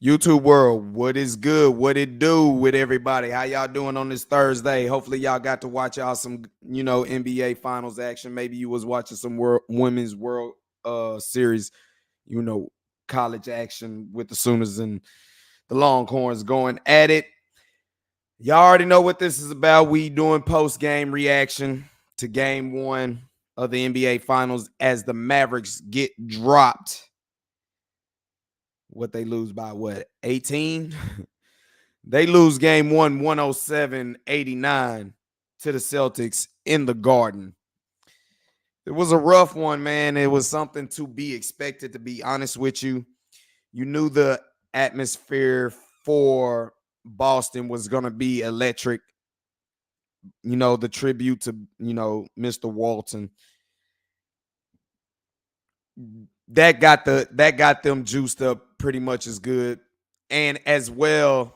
YouTube world, what is good? What it do with everybody? How y'all doing on this Thursday? Hopefully y'all got to watch y'all some, NBA finals action. Maybe you was watching some women's world series, you know, college action with the Sooners and the Longhorns going at it. Y'all already know what this is about. We doing post-game reaction to game 1 of the NBA finals as the Mavericks get dropped. What they lose by what? 18? They lose game 1 107-89 to the Celtics in the Garden. It was a rough one, man. It was something to be expected, to be honest with you. You knew the atmosphere for Boston was going to be electric. The tribute to, Mr. Walton. That got them juiced up pretty much as good. And as well,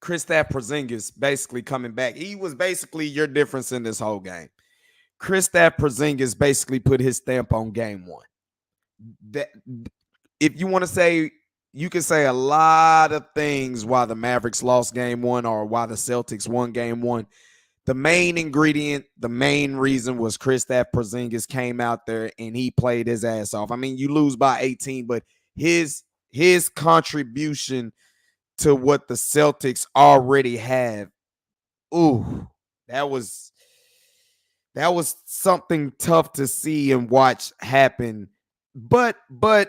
Kristaps Porzingis basically coming back. He was basically your difference in this whole game. Kristaps Porzingis basically put his stamp on game 1. That, if you want to say, you can say a lot of things why the Mavericks lost game 1 or why the Celtics won game 1. The main ingredient, the main reason was Kristaps Porzingis came out there and he played his ass off. I mean, you lose by 18, but his contribution to what the Celtics already have, that was something tough to see and watch happen. But I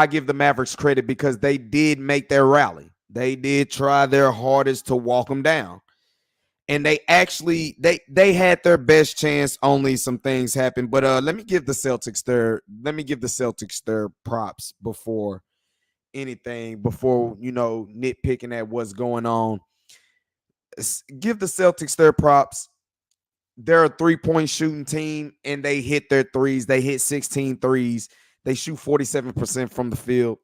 give the Mavericks credit because they did make their rally. They did try their hardest to walk them down. And they actually they had their best chance. Only some things happened. But let me give the Celtics their props before anything, before nitpicking at what's going on. Give the Celtics their props. They're a 3-point shooting team, and they hit their threes. They hit 16 threes. They shoot 47% from the field.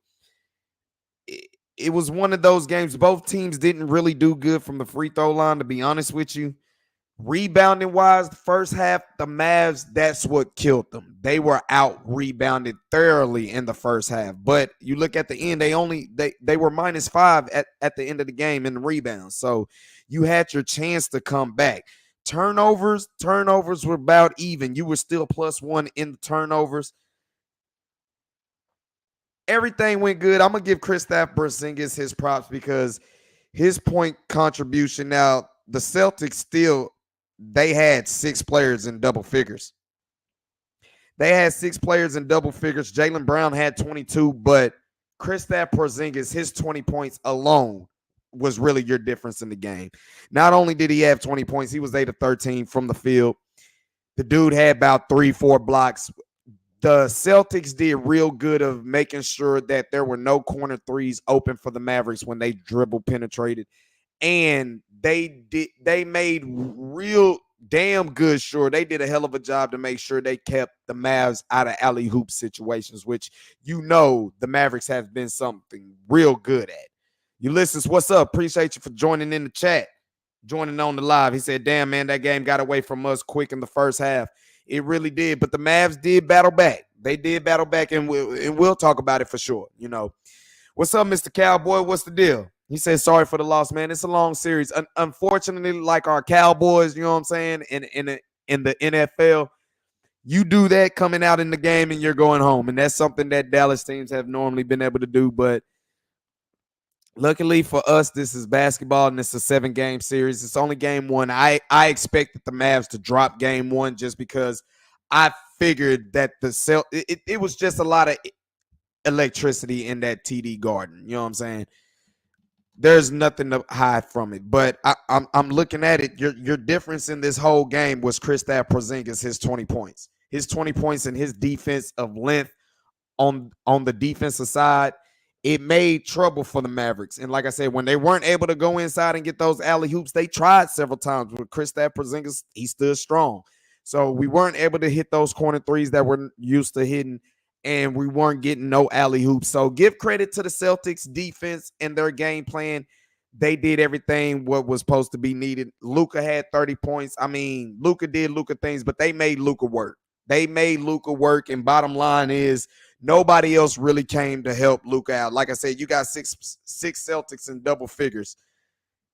It was one of those games. Both teams didn't really do good from the free throw line, to be honest with you. Rebounding wise, the first half, the Mavs, that's what killed them. They were out rebounded thoroughly in the first half. But you look at the end, they were -5 at the end of the game in the rebounds. So you had your chance to come back. Turnovers were about even. You were still +1 in the turnovers. Everything went good. I'm gonna give Kristaps Porzingis his props because his point contribution. Now the Celtics they had 6 players in double figures. Jaylen Brown had 22, but Kristaps Porzingis, his 20 points alone was really your difference in the game. Not only did he have 20 points, he was 8 of 13 from the field. The dude had about 3-4 blocks. The Celtics did real good of making sure that there were no corner threes open for the Mavericks when they dribble penetrated. And they made real damn good sure. They did a hell of a job to make sure they kept the Mavs out of alley-hoop situations, which the Mavericks have been something real good at. Ulysses, what's up? Appreciate you for joining in the chat, joining on the live. He said, damn, man, that game got away from us quick in the first half. It really did, but the Mavs did battle back. They did battle back, and we'll talk about it for sure. What's up, Mr. Cowboy? What's the deal? He said, sorry for the loss, man. It's a long series. Unfortunately, like our Cowboys, you know what I'm saying, in the NFL, you do that coming out in the game and you're going home, and that's something that Dallas teams have normally been able to do, but luckily for us, this is basketball, and it's a 7-game series. It's only game 1. I expected the Mavs to drop game 1 just because I figured that it was just a lot of electricity in that TD Garden. You know what I'm saying? There's nothing to hide from it. But I'm looking at it. Your difference in this whole game was Kristaps Porzingis, his 20 points. His 20 points and his defense of length on the defensive side. It made trouble for the Mavericks. And like I said, when they weren't able to go inside and get those alley hoops, they tried several times. With Kristaps Porzingis, he stood strong. So we weren't able to hit those corner threes that we're used to hitting, and we weren't getting no alley hoops. So give credit to the Celtics defense and their game plan. They did everything what was supposed to be needed. Luka had 30 points. I mean, Luka did Luka things, but they made Luka work. They made Luka work, and bottom line is nobody else really came to help Luka out. Like I said, you got six Celtics in double figures,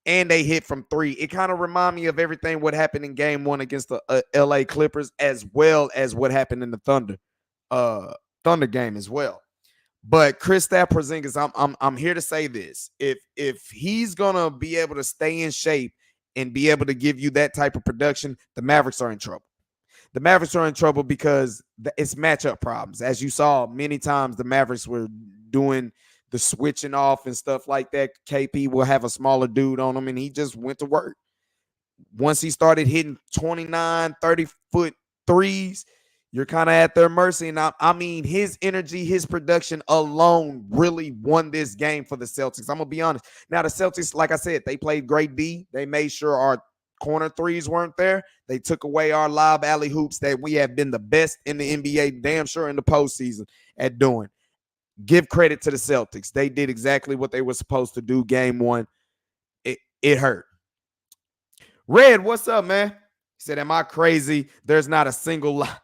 and they hit from three. It kind of remind me of everything what happened in Game 1 against the LA Clippers, as well as what happened in the Thunder game as well. But Kristaps Porzingis, I'm here to say this: if he's gonna be able to stay in shape and be able to give you that type of production, the Mavericks are in trouble. The Mavericks are in trouble because it's matchup problems. As you saw many times, the Mavericks were doing the switching off and stuff like that. KP will have a smaller dude on him, and he just went to work. Once he started hitting 29, 30-foot threes, you're kind of at their mercy. And I mean, his energy, his production alone really won this game for the Celtics. I'm going to be honest. Now, the Celtics, like I said, they played great D. They made sure our corner threes weren't there. They took away our lob alley hoops that we have been the best in the NBA, damn sure in the postseason at doing. Give credit to the Celtics. They did exactly what they were supposed to do game 1. It hurt. Red, what's up, man? He said, am I crazy? There's not a single lie.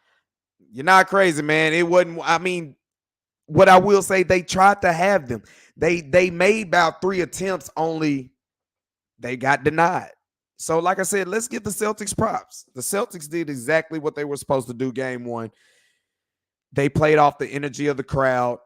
You're not crazy, man. It wasn't, I mean, what I will say, they tried to have them. They made about 3 attempts, only they got denied. So, like I said, let's get the Celtics props. The Celtics did exactly what they were supposed to do game 1. They played off the energy of the crowd.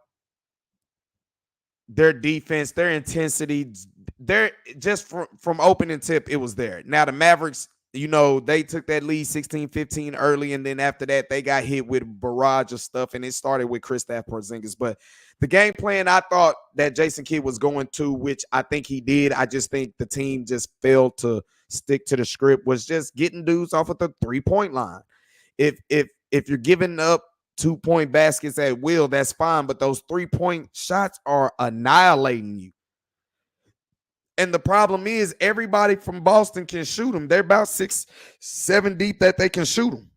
Their defense, their intensity, they're just from opening tip, it was there. Now, the Mavericks, you know, they took that lead 16-15 early, and then after that, they got hit with a barrage of stuff, and it started with Kristaps Porzingis. But the game plan I thought that Jason Kidd was going to, which I think he did, I just think the team just failed to stick to the script, was just getting dudes off of the three-point line. If you're giving up 2-point baskets at will, that's fine, but those 3-point shots are annihilating you. And the problem is everybody from Boston can shoot them. They're about 6-7 deep that they can shoot them.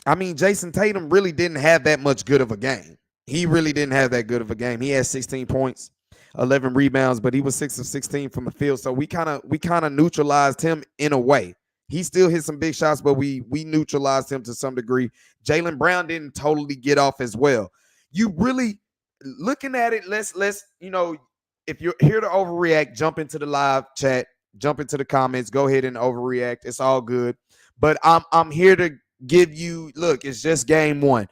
I mean, Jason Tatum really didn't have that much good of a game. He really didn't have that good of a game. He had 16 points, 11 rebounds, but he was 6 of 16 from the field. So we kind of neutralized him in a way. He still hit some big shots, but we neutralized him to some degree. Jaylen Brown didn't totally get off as well. You really looking at it, let's you know, if you're here to overreact, jump into the live chat, jump into the comments, go ahead and overreact. It's all good. But I'm here to give you, look, it's just game 1.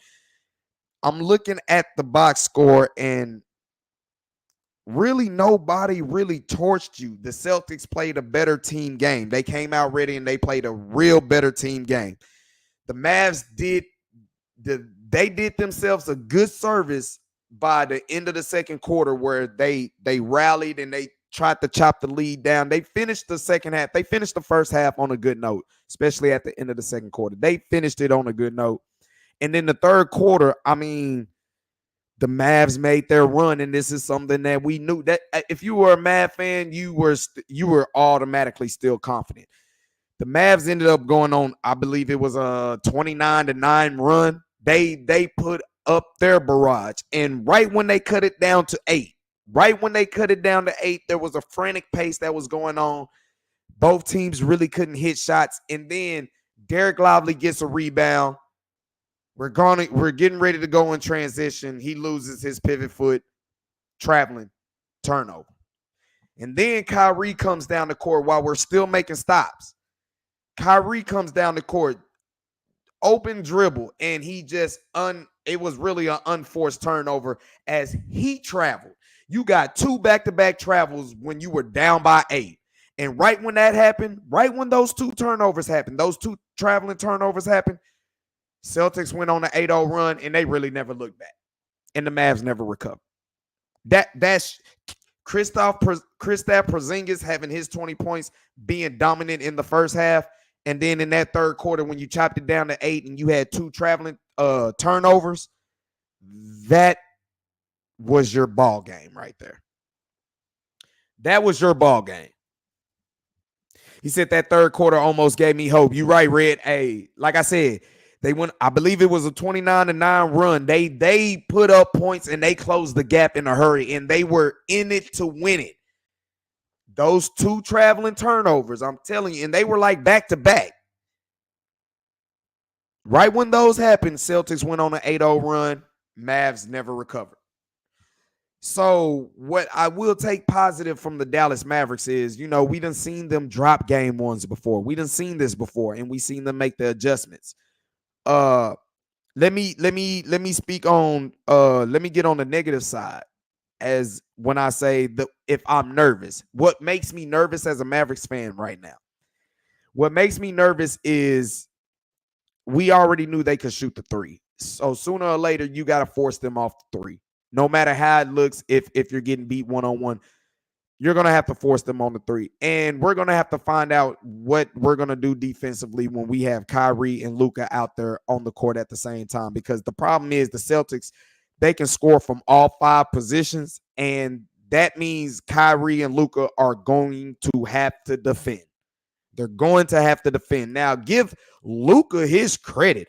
I'm looking at the box score, and really nobody really torched you. The Celtics played a better team game. They came out ready, and they played a real better team game. The Mavs did themselves a good service by the end of the second quarter, where they rallied and they tried to chop the lead down. They finished the second half. They finished the first half on a good note, especially at the end of the second quarter. They finished it on a good note. And then the third quarter, I mean, the Mavs made their run, and this is something that we knew. That if you were a Mavs fan, you were automatically still confident. The Mavs ended up going on, I believe it was a 29-9 run. They put up their barrage, and right when they cut it down to 8, there was a frantic pace that was going on. Both teams really couldn't hit shots, and then Derek Lively gets a rebound. We're getting ready to go in transition. He loses his pivot foot, traveling, turnover. And then Kyrie comes down the court while we're still making stops. Kyrie comes down the court, open dribble, and he just it was really an unforced turnover as he traveled. You got 2 back-to-back travels when you were down by 8. And right when that happened, right when those 2 turnovers happened, those 2 traveling turnovers happened, Celtics went on an 8-0 run, and they really never looked back. And the Mavs never recovered. That's Kristaps Porzingis having his 20 points, being dominant in the first half, and then in that third quarter when you chopped it down to 8 and you had 2 traveling turnovers, that was your ball game right there. That was your ball game. He said that third quarter almost gave me hope. You right, Red. Hey, like I said, they went, I believe it was a 29-9 run. They put up points and they closed the gap in a hurry, and they were in it to win it. Those 2 traveling turnovers, I'm telling you, and they were like back to back. Right when those happened, Celtics went on an 8-0 run. Mavs never recovered. So what I will take positive from the Dallas Mavericks is, we done seen them drop game ones before. We done seen this before, and we seen them make the adjustments. Uh, let me speak on. Let me get on the negative side. As when I say if I'm nervous, what makes me nervous as a Mavericks fan right now? What makes me nervous is we already knew they could shoot the three. So sooner or later, you got to force them off the three. No matter how it looks, if you're getting beat one-on-one, you're going to have to force them on the three. And we're going to have to find out what we're going to do defensively when we have Kyrie and Luka out there on the court at the same time. Because the problem is the Celtics, they can score from all 5 positions. And that means Kyrie and Luka are going to have to defend. They're going to have to defend. Now, give Luka his credit.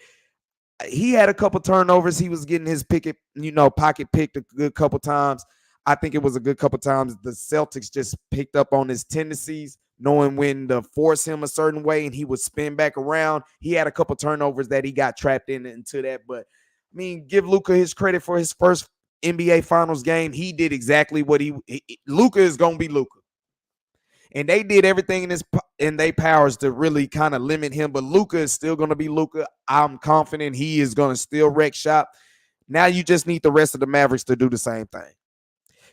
He had a couple turnovers. He was getting his pocket picked a good couple times. I think it was a good couple times. The Celtics just picked up on his tendencies, knowing when to force him a certain way, and he would spin back around. He had a couple turnovers that he got trapped into that. But, give Luka his credit for his first NBA Finals game. He did exactly what Luka is going to be Luka. And they did everything in their powers to really kind of limit him. But Luka is still going to be Luka. I'm confident he is going to still wreck shop. Now you just need the rest of the Mavericks to do the same thing.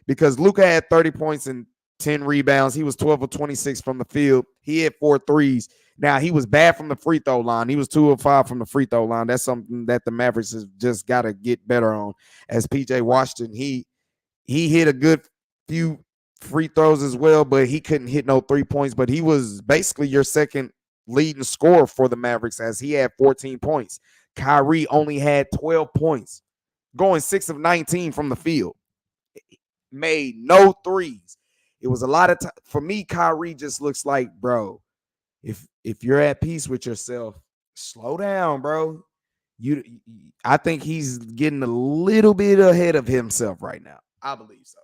Because Luka had 30 points and 10 rebounds. He was 12 of 26 from the field. He had 4 threes. Now, he was bad from the free throw line. He was 2 of 5 from the free throw line. That's something that the Mavericks has just got to get better on. As PJ Washington, he hit a good few free throws as well, but he couldn't hit no 3 points. But he was basically your second leading scorer for the Mavericks, as he had 14 points. Kyrie only had 12 points, going 6 of 19 from the field. Made no threes. It was a lot of time. For me, Kyrie just looks like, bro, if you're at peace with yourself, slow down, bro. I think he's getting a little bit ahead of himself right now. I believe so.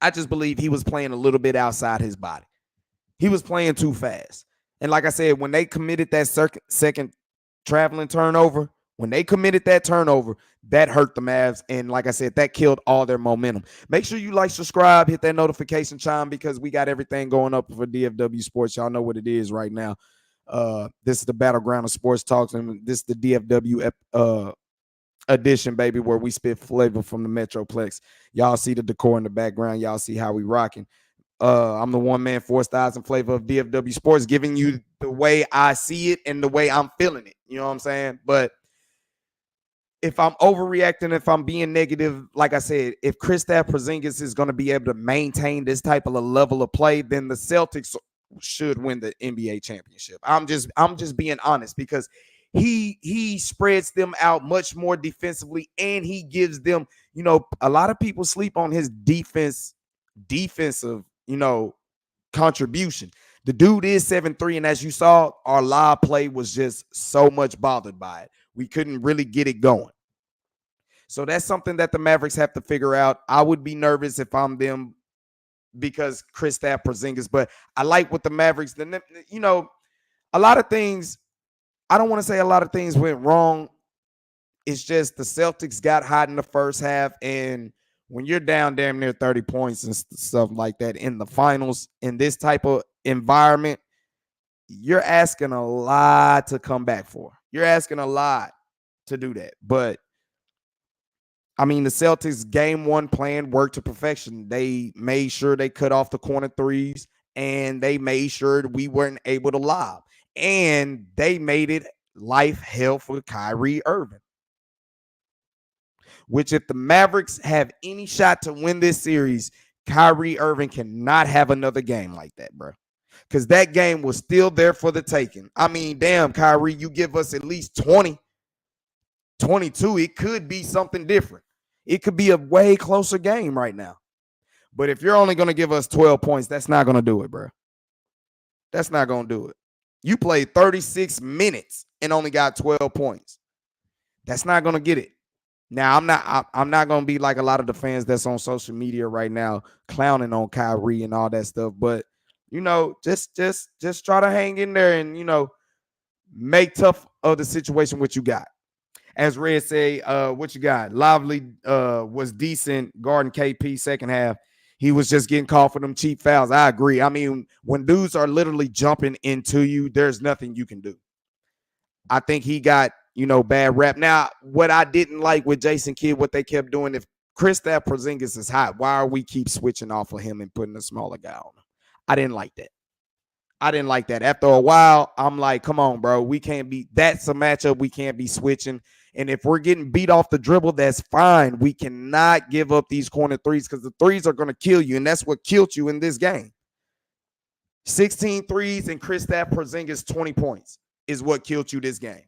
I just believe he was playing a little bit outside his body. He was playing too fast. And like I said, when they committed that second traveling turnover, that hurt the Mavs. And like I said, that killed all their momentum. Make sure you like, subscribe, hit that notification chime, because we got everything going up for DFW Sports. Y'all know what it is right now. This is the battleground of sports talks, and this is the DFW edition, baby, where we spit flavor from the Metroplex. Y'all see the decor in the background. Y'all see how we rocking. I'm the one-man force styles and flavor of DFW Sports, giving you the way I see it and the way I'm feeling it. You know what I'm saying? But if I'm overreacting, if I'm being negative, like I said, if Kristaps Porzingis is going to be able to maintain this type of a level of play, then the Celtics should win the NBA championship. I'm just being honest, because he spreads them out much more defensively, and he gives them, a lot of people sleep on his defensive, contribution. The dude is 7'3", and as you saw, our live play was just so much bothered by it. We couldn't really get it going. So that's something that the Mavericks have to figure out. I would be nervous if I'm them, because Kristaps Porzingis, but I like what the Mavericks, a lot of things, I don't want to say a lot of things went wrong. It's just the Celtics got hot in the first half, and when you're down damn near 30 points and stuff like that in the finals, in this type of environment, you're asking a lot to come back for. You're asking a lot to do that. But, the Celtics game 1 plan worked to perfection. They made sure they cut off the corner threes, and they made sure we weren't able to lob. And they made it life hell for Kyrie Irving. Which, if the Mavericks have any shot to win this series, Kyrie Irving cannot have another game like that, bro. Because that game was still there for the taking. Damn, Kyrie, you give us at least 20, 22. It could be something different. It could be a way closer game right now. But if you're only going to give us 12 points, that's not going to do it, bro. That's not going to do it. You played 36 minutes and only got 12 points. That's not going to get it. Now, I'm not going to be like a lot of the fans that's on social media right now clowning on Kyrie and all that stuff. But, just try to hang in there and, Make tough of the situation what you got. As Red say, what you got? Lively was decent guarding KP second half. He was just getting called for them cheap fouls. I agree. I mean, when dudes are literally jumping into you, there's nothing you can do. I think he got, bad rap. Now, what I didn't like with Jason Kidd, what they kept doing, if Kristaps Porzingis is hot, why are we keep switching off of him and putting a smaller guy on him? I didn't like that. After a while, I'm like, come on, bro. We can't be, that's a matchup we can't be switching. And if we're getting beat off the dribble, that's fine. We cannot give up these corner threes because the threes are going to kill you. And that's what killed you in this game. 16 threes and Kristaps Porzingis 20 points is what killed you this game.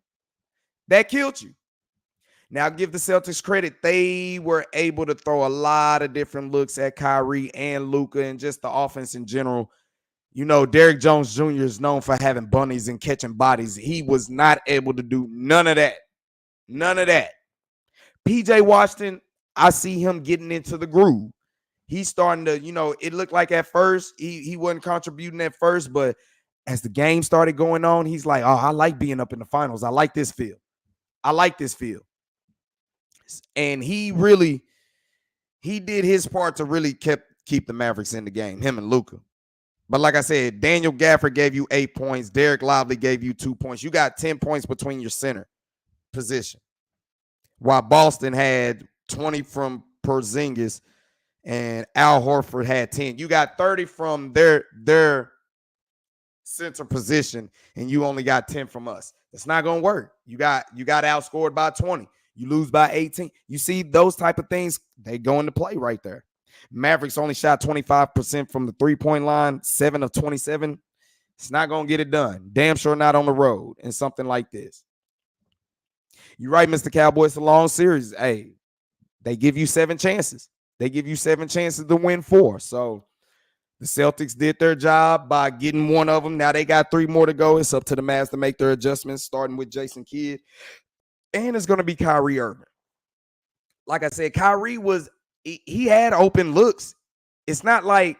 That killed you. Now, give the Celtics credit. They were able to throw a lot of different looks at Kyrie and Luka and just the offense in general. Derrick Jones Jr. is known for having bunnies and catching bodies. He was not able to do none of that. None of that. PJ Washington, I see him getting into the groove. He's starting to, it looked like at first he wasn't contributing at first, but as the game started going on, he's like, oh, I like being up in the finals. I like this field. And he did his part to really keep the Mavericks in the game, him and Luka. But like I said, Daniel Gafford gave you 8 points. Derek Lively gave you 2 points. You got 10 points between your center position. While Boston had 20 from Porzingis and Al Horford had 10. You got 30 from their center position, and you only got 10 from us. That's not going to work. You got outscored by 20. You lose by 18. You see those type of things, they go into play right there. Mavericks only shot 25% from the three-point line, 7 of 27. It's not going to get it done. Damn sure not on the road in something like this. You're right, Mr. Cowboy. It's a long series. Hey, they give you 7 chances. They give you 7 chances to win 4. So the Celtics did their job by getting one of them. Now they got 3 more to go. It's up to the Mavs to make their adjustments, starting with Jason Kidd. And it's going to be Kyrie Irving. Like I said, Kyrie he had open looks. It's not like,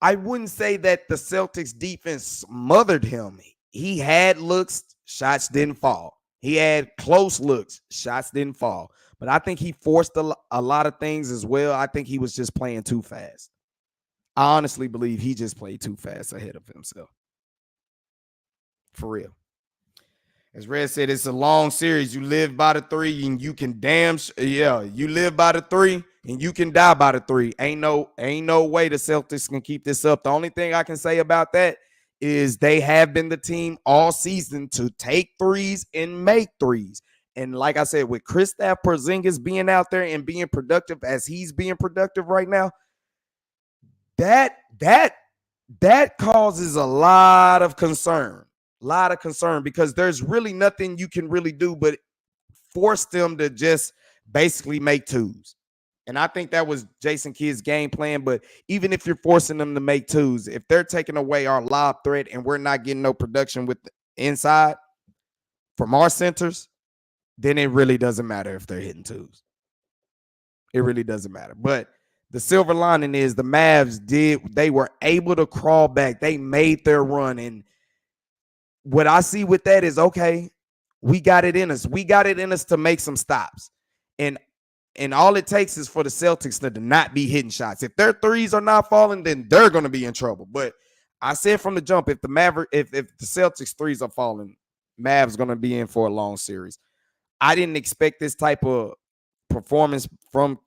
I wouldn't say that the Celtics defense smothered him. He had looks, shots didn't fall. He had close looks, shots didn't fall. But I think he forced a lot of things as well. I think he was just playing too fast. I honestly believe he just played too fast ahead of himself. For real. As Red said, it's a long series. You live by the 3 and you can you live by the 3 and you can die by the 3. Ain't no way the Celtics can keep this up. The only thing I can say about that is they have been the team all season to take threes and make threes. And like I said, with Kristaps Porzingis being out there and being productive as he's being productive right now, that causes a lot of concern. Because there's really nothing you can really do but force them to just basically make twos. And I think that was Jason Kidd's game plan. But even if you're forcing them to make twos, if they're taking away our lob threat and we're not getting no production with the inside from our centers, then it really doesn't matter if they're hitting twos. It really doesn't matter. But the silver lining is the Mavs they were able to crawl back. They made their run. And what I see with that is, okay, we got it in us. We got it in us to make some stops. And all it takes is for the Celtics to not be hitting shots. If their threes are not falling, then they're going to be in trouble. But I said from the jump, if the Celtics threes are falling, Mavs going to be in for a long series. I didn't expect this type of performance from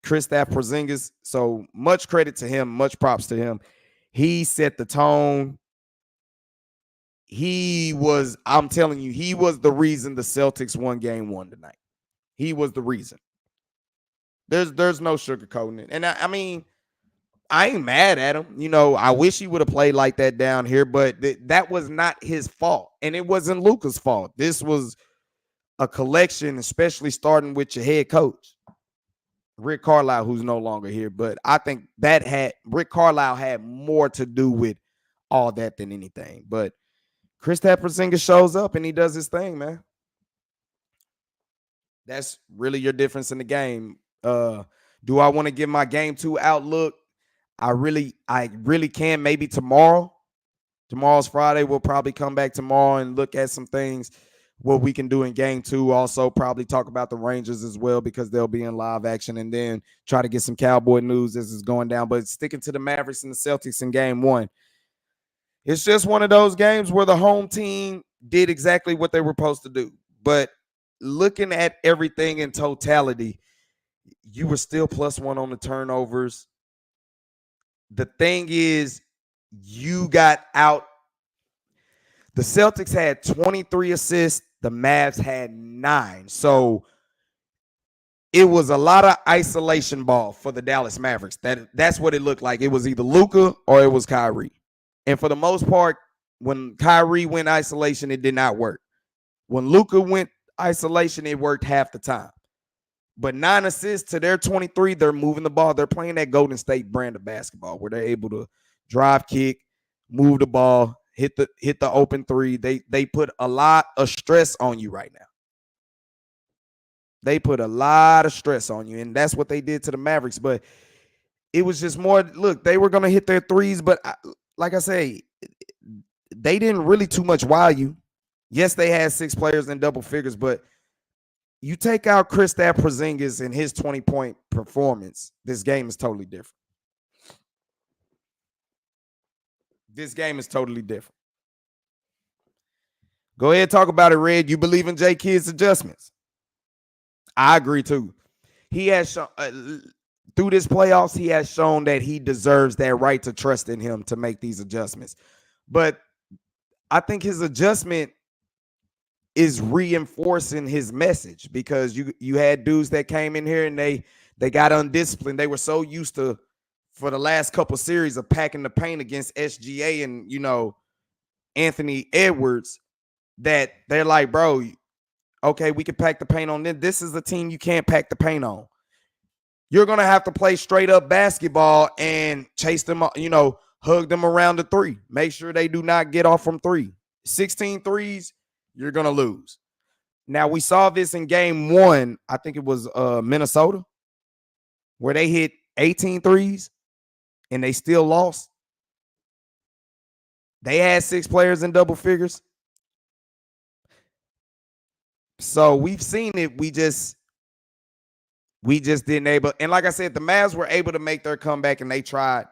Kristaps Porzingis. So much credit to him, much props to him. He set the tone. I'm telling you, he was the reason the Celtics won game 1 tonight. He was the reason. There's no sugarcoating it. And I mean, I ain't mad at him. I wish he would have played like that down here, but that was not his fault. And it wasn't Luka's fault. This was a collection, especially starting with your head coach, Rick Carlisle, who's no longer here. But I think Rick Carlisle had more to do with all that than anything. But Kristaps Porzingis shows up and he does his thing, man. That's really your difference in the game. Do I want to give my game 2 outlook? I really can, maybe tomorrow. Tomorrow's Friday. We'll probably come back tomorrow and look at some things, what we can do in game 2. Also, probably talk about the Rangers as well because they'll be in live action, and then try to get some Cowboy news as it's going down. But sticking to the Mavericks and the Celtics in game 1, it's just one of those games where the home team did exactly what they were supposed to do. But looking at everything in totality, you were still +1 on the turnovers. The thing is, you got out. The Celtics had 23 assists. The Mavs had 9. So it was a lot of isolation ball for the Dallas Mavericks. That's what it looked like. It was either Luka or it was Kyrie. And for the most part, when Kyrie went isolation, it did not work. When Luka went isolation, it worked half the time. But 9 assists to their 23, they're moving the ball. They're playing that Golden State brand of basketball where they're able to drive, kick, move the ball, hit the open 3. They put a lot of stress on you right now. They put a lot of stress on you, and that's what they did to the Mavericks. But it was just more, look, they were going to hit their threes, but like I say, they didn't really too much wow you. Yes, they had 6 players in double figures, but you take out Kristaps Porzingis and his 20-point performance, this game is totally different. This game is totally different. Go ahead, talk about it, Red. You believe in J. Kidd's adjustments? I agree too. He has shown through this playoffs, he has shown that he deserves that right to trust in him to make these adjustments. But I think his adjustment is reinforcing his message, because you had dudes that came in here and they got undisciplined. They were so used to, for the last couple series, of packing the paint against SGA and Anthony Edwards, that they're like, bro, okay, we can pack the paint on them. This is a team you can't pack the paint on. You're going to have to play straight up basketball and chase them, hug them around the 3. Make sure they do not get off from 3. 16 threes, you're going to lose. Now, we saw this in game 1. I think it was Minnesota, where they hit 18 threes and they still lost. They had 6 players in double figures. So we've seen it. We just didn't able. And like I said, the Mavs were able to make their comeback, and they tried.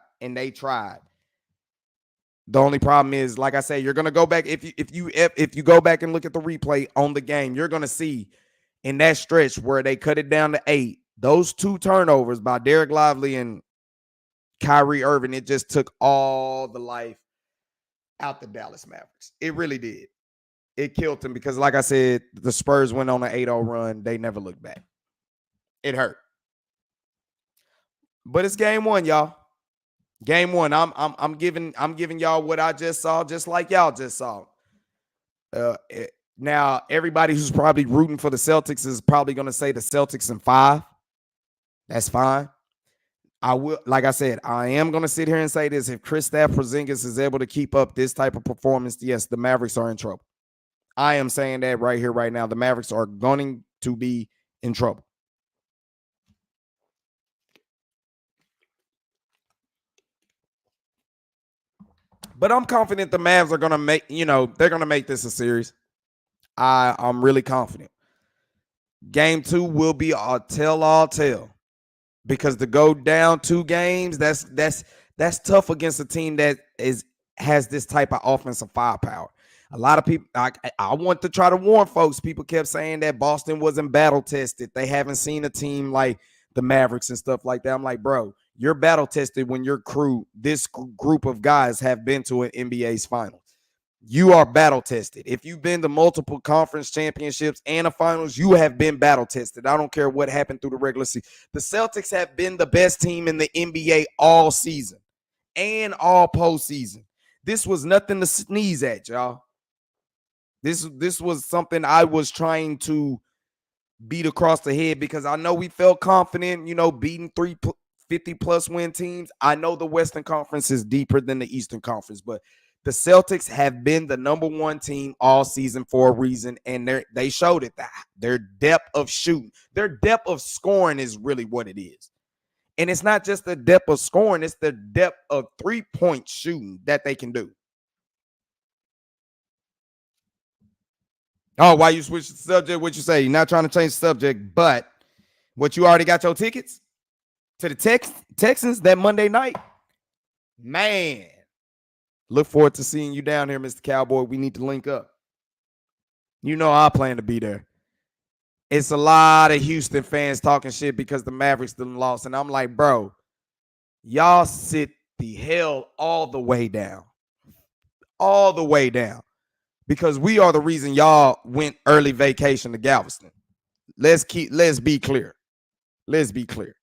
The only problem is, like I said, you're gonna go back. If you go back and look at the replay on the game, you're gonna see in that stretch where they cut it down to 8, those 2 turnovers by Derek Lively and Kyrie Irving, it just took all the life out the Dallas Mavericks. It really did. It killed them because, like I said, the Spurs went on an 8-0 run. They never looked back. It hurt. But it's game 1, y'all. Game 1. I'm giving y'all what I just saw, just like y'all just saw. Now, everybody who's probably rooting for the Celtics is probably going to say the Celtics in 5. That's fine. I will, like I said, I am going to sit here and say this. If Kristaps Porzingis is able to keep up this type of performance, yes, the Mavericks are in trouble. I am saying that right here, right now. The Mavericks are going to be in trouble. But I'm confident the Mavs are going to make, they're going to make this a series. I'm really confident. Game 2 will be a tell-all tale, because to go down 2 games, that's tough against a team that has this type of offensive firepower. A lot of people, I want to try to warn folks. People kept saying that Boston wasn't battle tested. They haven't seen a team like the Mavericks and stuff like that. I'm like, bro, you're battle tested when your crew, this group of guys, have been to an NBA's final. You are battle tested. If you've been to multiple conference championships and a finals, you have been battle tested. I don't care what happened through the regular season. The Celtics have been the best team in the NBA all season and all postseason. This was nothing to sneeze at, y'all. This was something I was trying to beat across the head, because I know we felt confident, beating 350-plus win teams. I know the Western Conference is deeper than the Eastern Conference, but the Celtics have been the number 1 team all season for a reason, and they showed it. Their depth of shooting, their depth of scoring is really what it is. And it's not just the depth of scoring, it's the depth of 3-point shooting that they can do. Oh, why you switch the subject? What you say? You're not trying to change the subject, but what you already got your tickets to the Texans that Monday night? Man, look forward to seeing you down here, Mr. Cowboy. We need to link up. You know I plan to be there. It's a lot of Houston fans talking shit because the Mavericks didn't lost. And I'm like, bro, y'all sit the hell all the way down. All the way down. Because we are the reason y'all went early vacation to Galveston. Let's be clear. Let's be clear.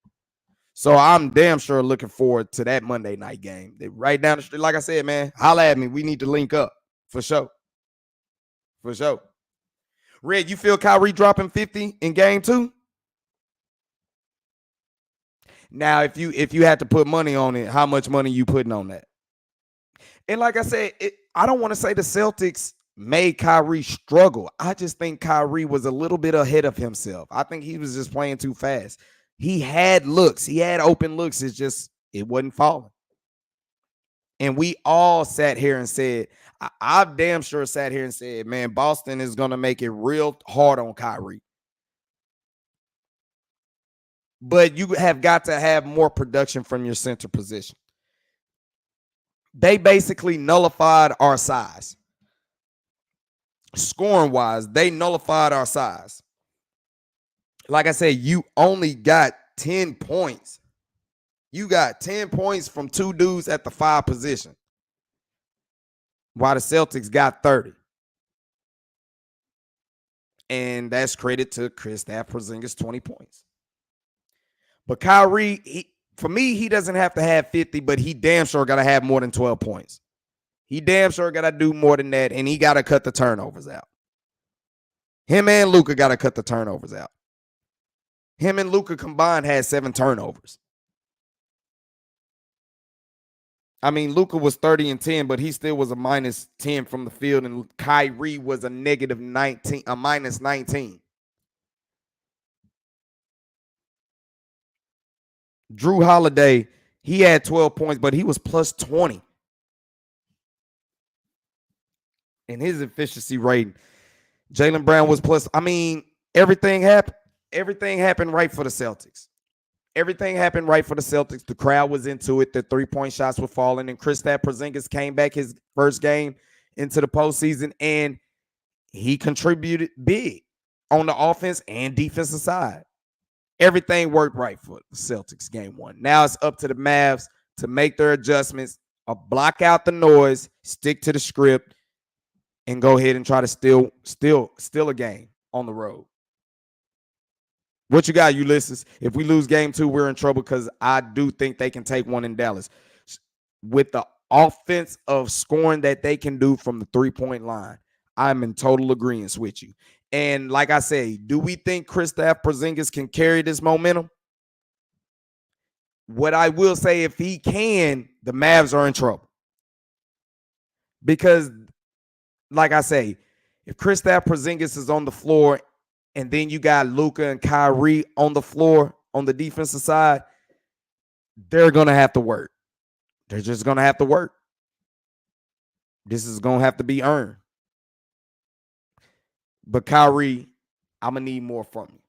So I'm damn sure looking forward to that Monday night game. They right down the street. Like I said, man, holla at me. We need to link up. For sure. For sure. Red, you feel Kyrie dropping 50 in game 2? Now, if you had to put money on it, how much money you putting on that? And like I said, I don't want to say the Celtics made Kyrie struggle. I just think Kyrie was a little bit ahead of himself. I think he was just playing too fast. He had looks. He had open looks. It's just it wasn't falling. And we all sat here and said, I've damn sure sat here and said, man, Boston is going to make it real hard on Kyrie. But you have got to have more production from your center position. They basically nullified our size. Scoring wise, they nullified our size. Like I said, you only got 10 points. You got 10 points from 2 dudes at the 5 position, while the Celtics got 30. And that's credit to Kristaps Porzingis, 20 points. But Kyrie, for me, he doesn't have to have 50, but he damn sure got to have more than 12 points. He damn sure got to do more than that, and he got to cut the turnovers out. Him and Luka got to cut the turnovers out. Him and Luka combined had 7 turnovers. I mean, Luka was 30 and 10, but he still was a minus 10 from the field, and Kyrie was a negative 19, a minus 19. Drew Holiday, he had 12 points, but he was plus 20. And his efficiency rating. Jaylen Brown was plus. I mean, everything happened. Everything happened right for the Celtics. Everything happened right for the Celtics. The crowd was into it. The 3-point shots were falling. And Kristaps Porzingis came back his first game into the postseason, and he contributed big on the offense and defensive side. Everything worked right for the Celtics game 1. Now it's up to the Mavs to make their adjustments, block out the noise, stick to the script, and go ahead and try to steal a game on the road. What you got, Ulysses? If we lose game 2, we're in trouble because I do think they can take one in Dallas. With the offense of scoring that they can do from the 3-point line, I'm in total agreement with you. And like I say, do we think Kristaps Porzingis can carry this momentum? What I will say, if he can, the Mavs are in trouble. Because, like I say, if Kristaps Porzingis is on the floor and then you got Luka and Kyrie on the floor on the defensive side, they're going to have to work. They're just going to have to work. This is going to have to be earned. But Kyrie, I'm going to need more from you.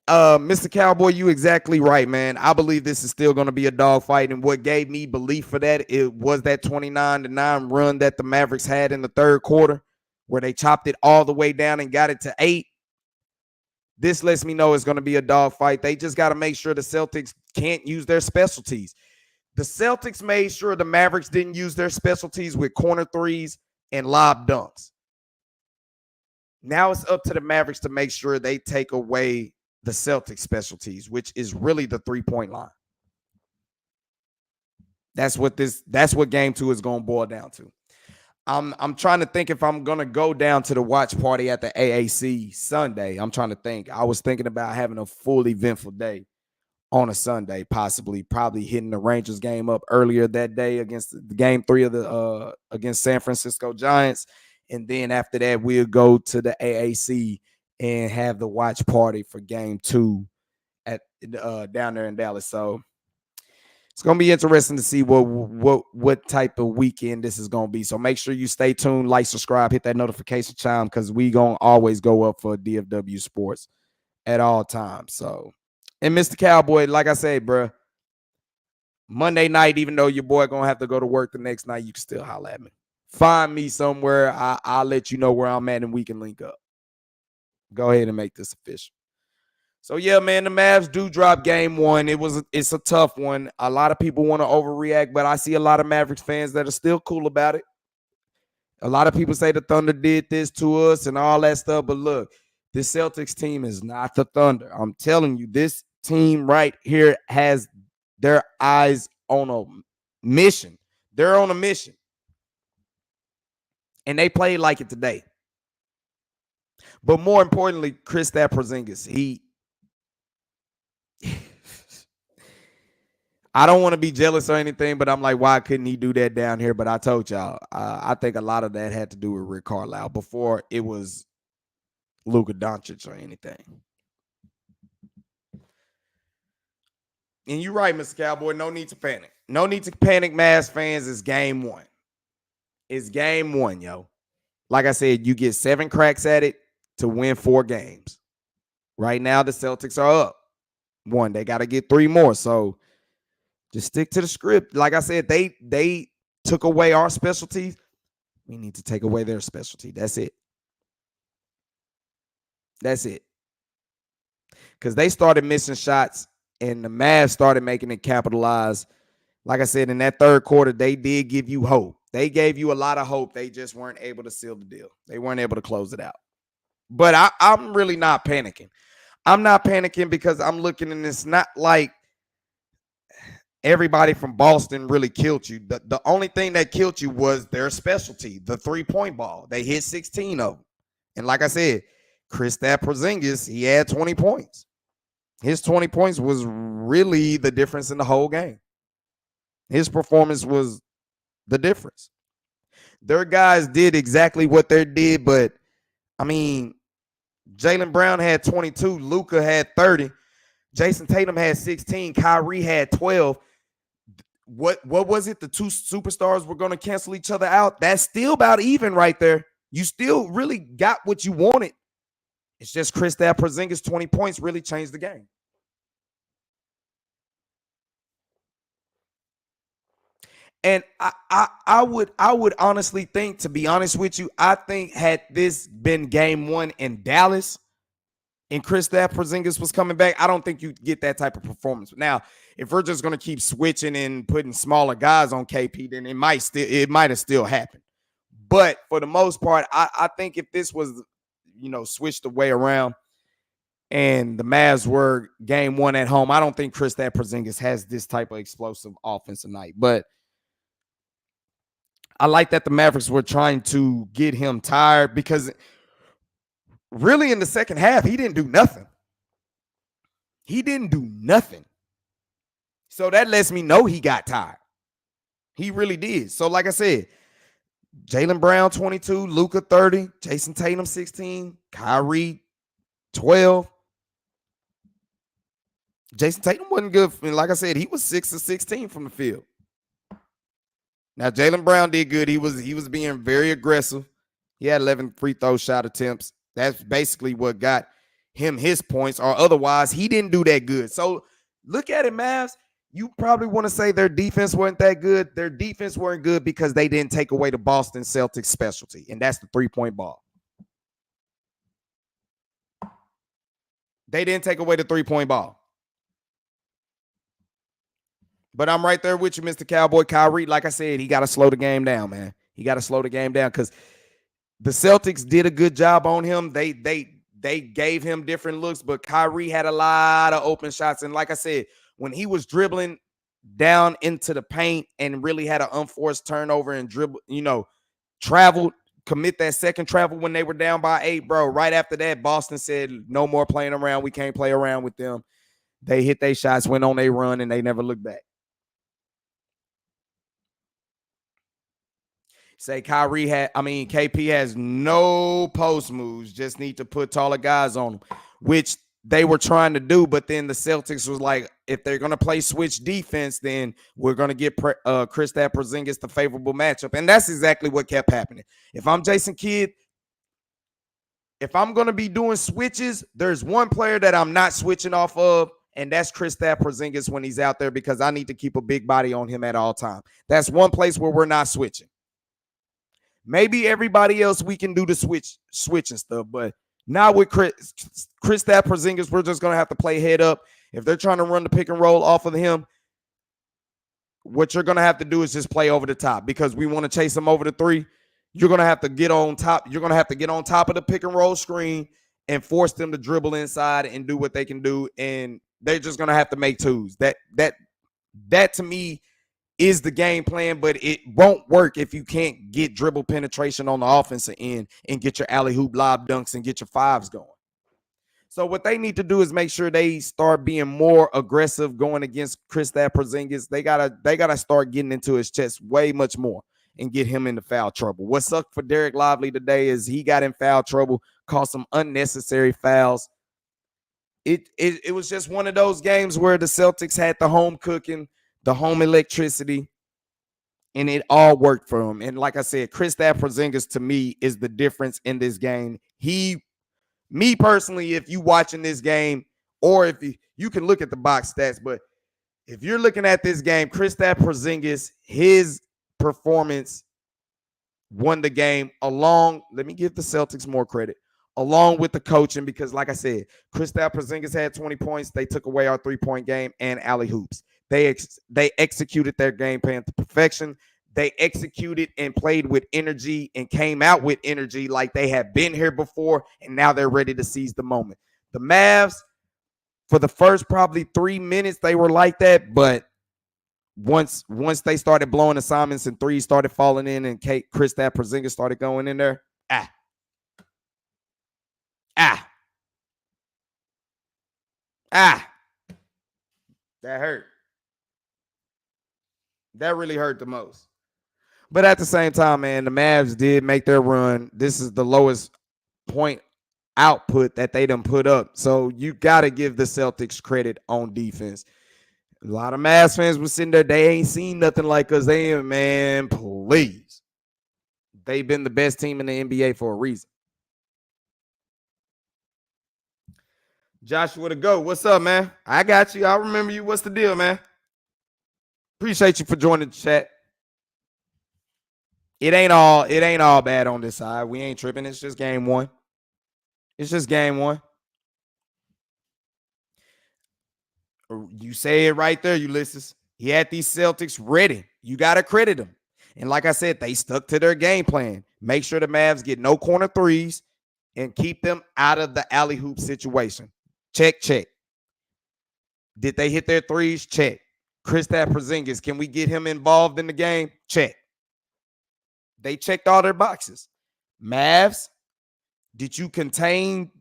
Mr. Cowboy, you exactly right, man. I believe this is still going to be a dogfight. And what gave me belief for that, it was that 29-9 run that the Mavericks had in the third quarter, where they chopped it all the way down and got it to 8. This lets me know it's going to be a dogfight. They just got to make sure the Celtics can't use their specialties. The Celtics made sure the Mavericks didn't use their specialties with corner threes and lob dunks. Now it's up to the Mavericks to make sure they take away the Celtics specialties, which is really the 3-point line. That's what game 2 is going to boil down to. I'm trying to think if I'm going to go down to the watch party at the AAC Sunday. I'm trying to think. I was thinking about having a full eventful day on a Sunday, probably hitting the Rangers game up earlier that day against the game 3 of the against San Francisco Giants. And then after that, we'll go to the AAC and have the watch party for game 2 at down there in Dallas. So It's gonna be interesting to see what type of weekend this is gonna be. So make sure you stay tuned, like, subscribe, hit that notification chime, because we gonna always go up for DFW Sports at all times. So, and Mr. Cowboy, like I said, bro, Monday night, even though your boy gonna have to go to work the next night, you can still holler at me. Find me somewhere. I'll let you know where I'm at, and we can link up. Go ahead and make this official. So yeah, man, the Mavs do drop game one. It's a tough one. A lot of people want to overreact, but I see a lot of Mavericks fans that are still cool about it. A lot of people say the Thunder did this to us and all that stuff, but look, this Celtics team is not the Thunder. I'm telling you, this team right here has their eyes on a mission. They're on a mission. And they played like it today. But more importantly, Kristaps Porzingis, I don't want to be jealous or anything, but I'm like, why couldn't he do that down here? But I told y'all, I think a lot of that had to do with Rick Carlisle before it was Luka Doncic or anything. And you're right, Mr. Cowboy. No need to panic. No need to panic, Mavs fans. It's game one. It's game one, yo. Like I said, you get 7 cracks at it to win 4 games. Right now, the Celtics are up 1. They got to get 3 more. So just stick to the script. Like I said, they took away our specialties. We need to take away their specialty. That's it. That's it. Because they started missing shots, and the Mavs started making it capitalize. Like I said, in that third quarter, they did give you hope. They gave you a lot of hope. They just weren't able to seal the deal. They weren't able to close it out. But I'm really not panicking. I'm not panicking because I'm looking, and it's not like everybody from Boston really killed you. The only thing that killed you was their specialty, the 3-point ball. They hit 16 of them. And like I said, Kristaps Porzingis, he had 20 points. His 20 points was really the difference in the whole game. His performance was the difference. Their guys did exactly what they did, but I mean, Jaylen Brown had 22, Luka had 30, Jason Tatum had 16, Kyrie had 12. What was it? The 2 superstars were going to cancel each other out. That's still about even right there. You still really got what you wanted. It's just Kristaps Porzingis' 20 points really changed the game. And I would honestly think, to be honest with you, I think had this been game 1 in Dallas and Kristaps Porzingis was coming back, I don't think you'd get that type of performance. Now, if we're just going to keep switching and putting smaller guys on KP, then it might have still happened. But for the most part, I think if this was, switched the way around and the Mavs were game 1 at home, I don't think Kristaps Porzingis has this type of explosive offensive night. But I like that the Mavericks were trying to get him tired, because really in the second half, he didn't do nothing. He didn't do nothing. So that lets me know he got tired. He really did. So like I said, Jaylen Brown 22, Luka 30, Jason Tatum 16, Kyrie 12. Jason Tatum wasn't good. Like I said, he was 6 of 16 from the field. Now, Jaylen Brown did good. He was being very aggressive. He had 11 free throw shot attempts. That's basically what got him his points, or otherwise he didn't do that good. So look at it, Mavs. You probably want to say their defense wasn't that good. Their defense weren't good because they didn't take away the Boston Celtics specialty, and that's the 3-point ball. They didn't take away the 3-point ball. But I'm right there with you, Mr. Cowboy. Kyrie, like I said, he got to slow the game down, man. He got to slow the game down, because the Celtics did a good job on him. They gave him different looks, but Kyrie had a lot of open shots. And like I said, when he was dribbling down into the paint and really had an unforced turnover and traveled, commit that second travel when they were down by 8, bro. Right after that, Boston said, no more playing around. We can't play around with them. They hit their shots, went on their run, and they never looked back. Say KP has no post moves, just need to put taller guys on him, which they were trying to do, but then the Celtics was like, if they're going to play switch defense, then we're going to get Kristaps Porzingis the favorable matchup. And that's exactly what kept happening. If I'm Jason Kidd, if I'm going to be doing switches, there's one player that I'm not switching off of, and that's Kristaps Porzingis when he's out there, because I need to keep a big body on him at all times. That's one place where we're not switching. Maybe everybody else we can do the switching stuff, but not with Kristaps Porzingis. We're just going to have to play head up. If they're trying to run the pick and roll off of him, what you're going to have to do is just play over the top, because we want to chase him over the three. You're going to have to get on top. You're going to have to get on top of the pick and roll screen and force them to dribble inside and do what they can do. And they're just going to have to make twos. That to me is the game plan, but it won't work if you can't get dribble penetration on the offensive end and get your alley-oop lob dunks and get your fives going. So what they need to do is make sure they start being more aggressive going against Kristaps Porzingis. They gotta start getting into his chest way much more and get him into foul trouble. What sucked for Derek Lively today is he got in foul trouble, caused some unnecessary fouls. It was just one of those games where the Celtics had the home cooking, the home electricity, and it all worked for him. And like I said, Kristaps Porzingis to me is the difference in this game. Me personally, if you watching this game, or if you can look at the box stats, but if you're looking at this game, Kristaps Porzingis, his performance won the game along. Let me give the Celtics more credit, along with the coaching, because like I said, Kristaps Porzingis had 20 points. They took away our 3-point game and alley hoops. They executed their game plan to perfection. They executed and played with energy and came out with energy like they had been here before, and now they're ready to seize the moment. The Mavs, for the first probably 3 minutes, they were like that, but once they started blowing assignments and threes started falling in and Kristaps Porzingis started going in there, that hurt. That really hurt the most. But at the same time, man, the Mavs did make their run. This is the lowest point output that they done put up. So you got to give the Celtics credit on defense. A lot of Mavs fans were sitting there. They ain't seen nothing like us. They ain't, man, please. They've been the best team in the NBA for a reason. Joshua to go. What's up, man? I got you. I remember you. What's the deal, man? Appreciate you for joining the chat. It ain't all bad on this side. We ain't tripping. It's just game one. You say it right there, Ulysses. He had these Celtics ready. You got to credit them. And like I said, they stuck to their game plan. Make sure the Mavs get no corner threes and keep them out of the alley hoop situation. Check. Did they hit their threes? Check. Kristaps Porzingis, can we get him involved in the game? Check. They checked all their boxes. Mavs, did you contain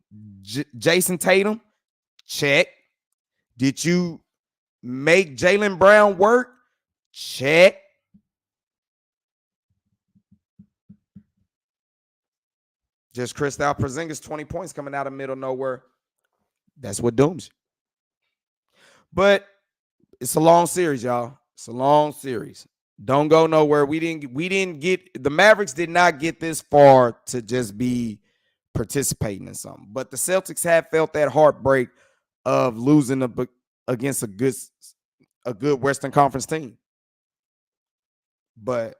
Jason Tatum? Check. Did you make Jaylen Brown work? Check. Just Kristaps Porzingis, 20 points coming out of middle nowhere. That's what dooms you. But it's a long series, y'all. It's a long series. Don't go nowhere. We didn't get, the Mavericks did not get this far to just be participating in something. But the Celtics have felt that heartbreak of losing against a good Western Conference team. But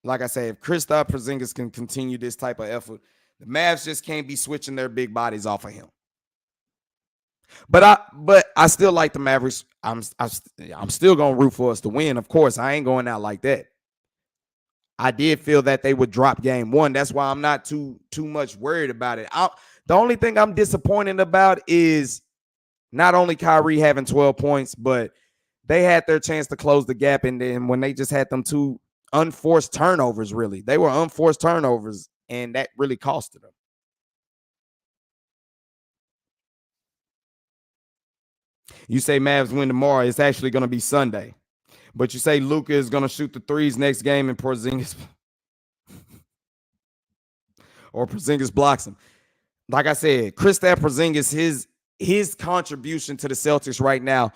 like I say, if Kristaps Porzingis can continue this type of effort, the Mavs just can't be switching their big bodies off of him. But I still like the Mavericks. I'm still gonna root for us to win. Of course, I ain't going out like that. I did feel that they would drop game one. That's why I'm not too much worried about it. The only thing I'm disappointed about is not only Kyrie having 12 points, but they had their chance to close the gap. And then when they just had them two unforced turnovers, really, they were unforced turnovers, and that really costed them. You say Mavs win tomorrow. It's actually going to be Sunday. But you say Luka is going to shoot the threes next game and Porzingis or Porzingis blocks him. Like I said, Kristaps Porzingis, his contribution to the Celtics right now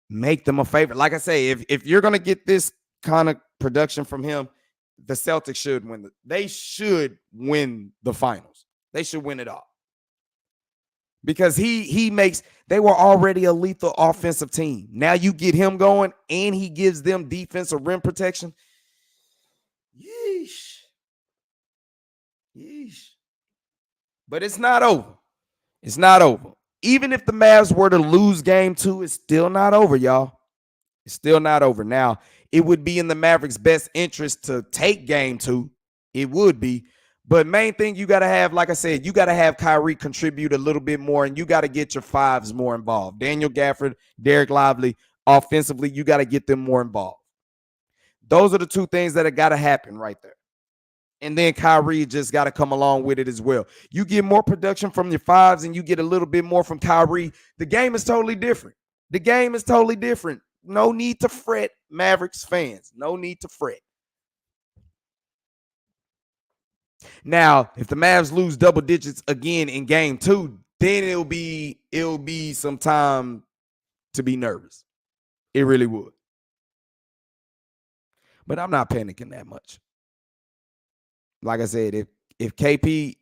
make them a favorite. Like I say, if you're gonna get this kind of production from him, the Celtics should win. They should win the finals. They should win it all because he makes. They were already a lethal offensive team. Now you get him going, and he gives them defensive rim protection. Yeesh. Yeesh. But it's not over. It's not over. Even if the Mavs were to lose game 2, it's still not over, y'all. It's still not over. Now, it would be in the Mavericks' best interest to take game 2. It would be. But main thing you got to have, like I said, you got to have Kyrie contribute a little bit more, and you got to get your fives more involved. Daniel Gafford, Derek Lively, offensively, you got to get them more involved. Those are the two things that have got to happen right there. And then Kyrie just got to come along with it as well. You get more production from your fives and you get a little bit more from Kyrie. The game is totally different. The game is totally different. No need to fret, Mavericks fans. No need to fret. Now, if the Mavs lose double digits again in game 2, then it'll be some time to be nervous. It really would. But I'm not panicking that much. Like I said, if KP,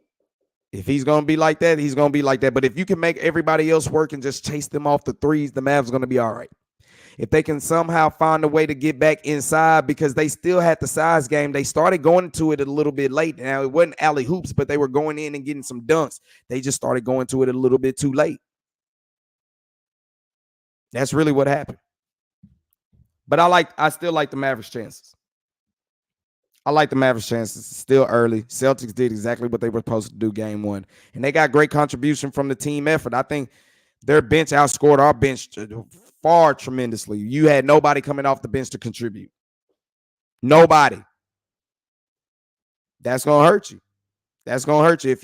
if he's going to be like that, he's going to be like that. But if you can make everybody else work and just chase them off the threes, the Mavs are going to be all right. If they can somehow find a way to get back inside, because they still had the size game. They started going to it a little bit late. Now, it wasn't alley hoops, but they were going in and getting some dunks. They just started going to it a little bit too late. That's really what happened. But I still like the Mavericks' chances. I like the Mavericks' chances. It's still early. Celtics did exactly what they were supposed to do game 1. And they got great contribution from the team effort. I think their bench outscored our bench far tremendously. You had nobody coming off the bench to contribute. Nobody. That's going to hurt you. That's going to hurt you. If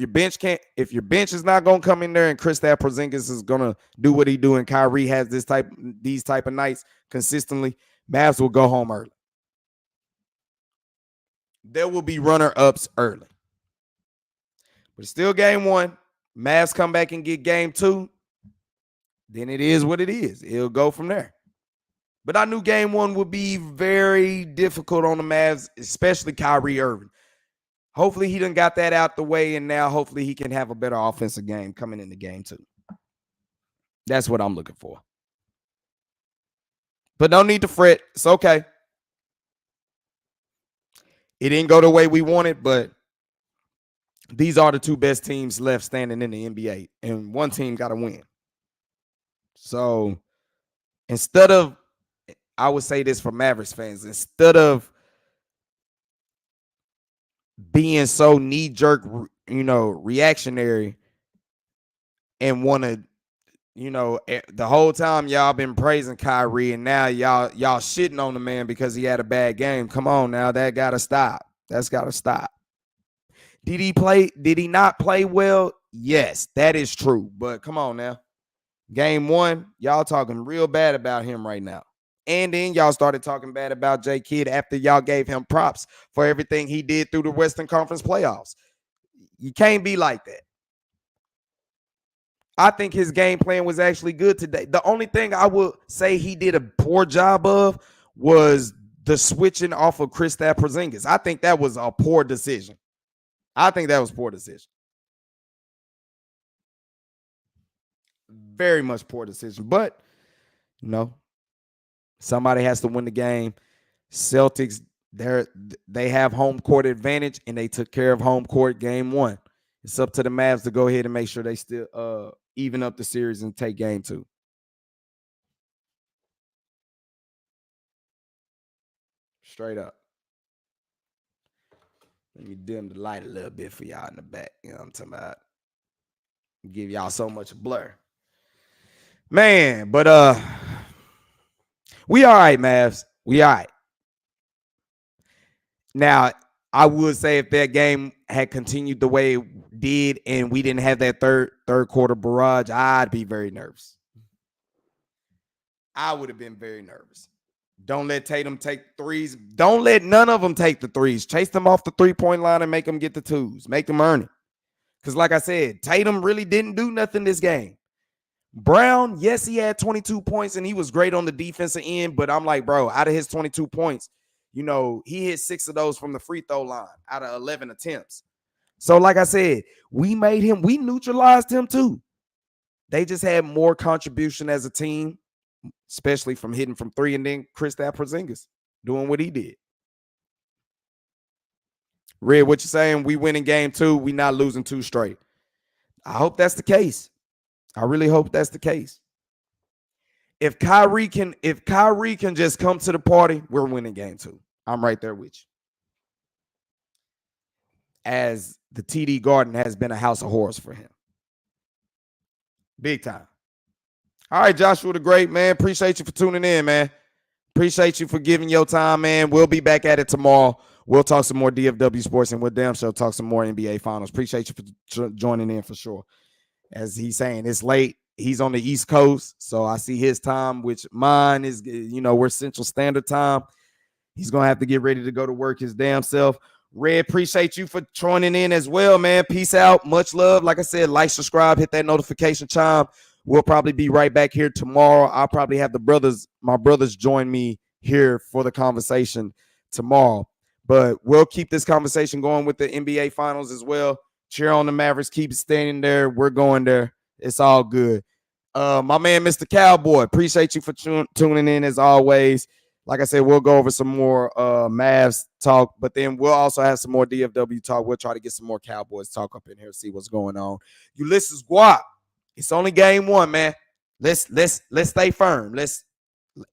your bench is not going to come in there and Kristaps Porzingis is going to do what he do and Kyrie has these type of nights consistently, Mavs will go home early. There will be runner-ups early. But it's still game 1. Mavs come back and get game 2. Then it is what it is. It'll go from there. But I knew game 1 would be very difficult on the Mavs, especially Kyrie Irving. Hopefully he done got that out the way, and now hopefully he can have a better offensive game coming into game 2. That's what I'm looking for. But no need to fret. It's okay. It didn't go the way we wanted, but these are the two best teams left standing in the NBA, and one team got to win. So instead of, I would say this for Mavericks fans, instead of being so knee-jerk, reactionary and want to, the whole time y'all been praising Kyrie and now y'all shitting on the man because he had a bad game. Come on now, that got to stop. That's got to stop. Did he not play well? Yes, that is true. But come on now. Game 1, y'all talking real bad about him right now. And then y'all started talking bad about J. Kidd after y'all gave him props for everything he did through the Western Conference playoffs. You can't be like that. I think his game plan was actually good today. The only thing I would say he did a poor job of was the switching off of Kristaps Porzingis. I think that was a poor decision. Very much poor decision. But, somebody has to win the game. Celtics, they have home court advantage, and they took care of home court game 1. It's up to the Mavs to go ahead and make sure they still even up the series and take game 2. Straight up. Let me dim the light a little bit for y'all in the back. You know what I'm talking about? Give y'all so much blur. Man, but we all right, Mavs. We all right. Now, I would say if that game had continued the way it did and we didn't have that third quarter barrage, I'd be very nervous. I would have been very nervous. Don't let Tatum take threes. Don't let none of them take the threes. Chase them off the three-point line and make them get the twos. Make them earn it. Because like I said, Tatum really didn't do nothing this game. Brown, yes, he had 22 points and he was great on the defensive end, but I'm like, bro, out of his 22 points, he hit 6 of those from the free throw line out of 11 attempts. So, like I said, we neutralized him too. They just had more contribution as a team, especially from hitting from 3, and then Kristaps Porzingis doing what he did. Red, what you saying? We win in game 2. We not losing 2 straight. I hope that's the case. I really hope that's the case. If Kyrie can just come to the party, we're winning game 2. I'm right there with you. As the TD Garden has been a house of horrors for him. Big time. All right, Joshua the Great, man. Appreciate you for tuning in, man. Appreciate you for giving your time, man. We'll be back at it tomorrow. We'll talk some more DFW sports, and we'll damn sure talk some more NBA finals. Appreciate you for joining in for sure. As he's saying, it's late. He's on the East Coast, so I see his time, which mine is, we're Central Standard Time. He's going to have to get ready to go to work his damn self. Red, appreciate you for joining in as well, man. Peace out. Much love. Like I said, like, subscribe, hit that notification chime. We'll probably be right back here tomorrow. I'll probably have my brothers join me here for the conversation tomorrow. But we'll keep this conversation going with the NBA finals as well. Cheer on the Mavericks. Keep standing there. We're going there. It's all good. My man, Mr. Cowboy, appreciate you for tuning in as always. Like I said, we'll go over some more Mavs talk, but then we'll also have some more DFW talk. We'll try to get some more Cowboys talk up in here, see what's going on. Ulysses Guap, it's only game 1, man. Let's stay firm. Let's,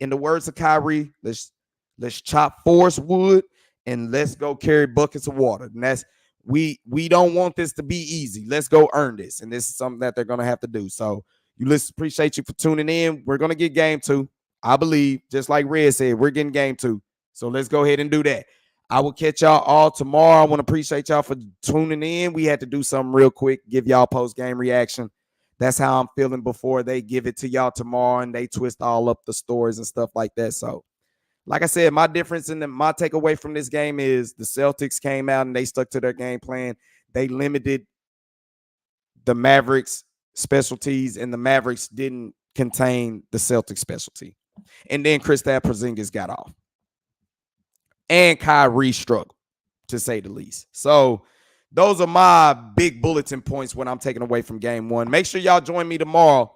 in the words of Kyrie, let's chop forest wood and let's go carry buckets of water. And that's we don't want this to be easy. Let's go earn this, and this is something that they're gonna have to do. So, Ulysses, appreciate you for tuning in. We're gonna get game 2. I believe, just like Red said, we're getting game 2. So let's go ahead and do that. I will catch y'all all tomorrow. I want to appreciate y'all for tuning in. We had to do something real quick, give y'all post-game reaction. That's how I'm feeling before they give it to y'all tomorrow and they twist all up the stories and stuff like that. So, like I said, my difference in my takeaway from this game is the Celtics came out and they stuck to their game plan. They limited the Mavericks' specialties, and the Mavericks didn't contain the Celtics' specialty. And then Kristaps Porzingis got off. And Kyrie struggled, to say the least. So those are my big bulletin points when I'm taking away from game 1. Make sure y'all join me tomorrow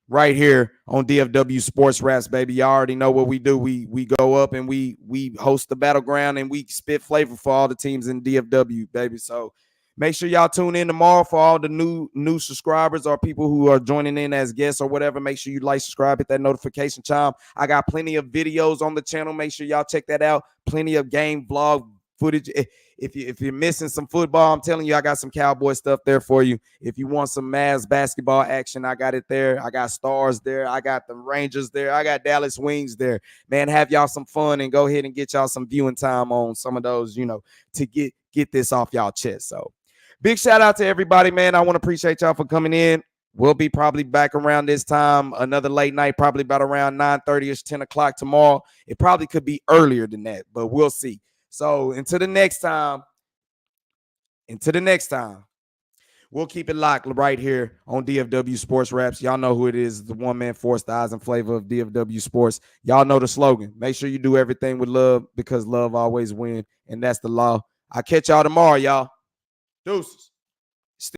right here on DFW Sports Raps, baby. Y'all already know what we do. We go up and we host the battleground and we spit flavor for all the teams in DFW, baby. So make sure y'all tune in tomorrow for all the new subscribers or people who are joining in as guests or whatever. Make sure you like, subscribe, hit that notification chime. I got plenty of videos on the channel. Make sure y'all check that out. Plenty of game vlog footage. If you're missing some football, I'm telling you, I got some Cowboy stuff there for you. If you want some Mavs basketball action, I got it there. I got Stars there. I got the Rangers there. I got Dallas Wings there. Man, have y'all some fun and go ahead and get y'all some viewing time on some of those, to get this off y'all chest. So big shout out to everybody, man. I want to appreciate y'all for coming in. We'll be probably back around this time, another late night, probably about around 9:30ish, 10 o'clock tomorrow. It probably could be earlier than that, but we'll see. So until the next time, we'll keep it locked right here on DFW Sports Raps. Y'all know who it is, the one-man force, the eyes and flavor of DFW Sports. Y'all know the slogan. Make sure you do everything with love because love always wins, and that's the law. I'll catch y'all tomorrow, y'all. Deuces.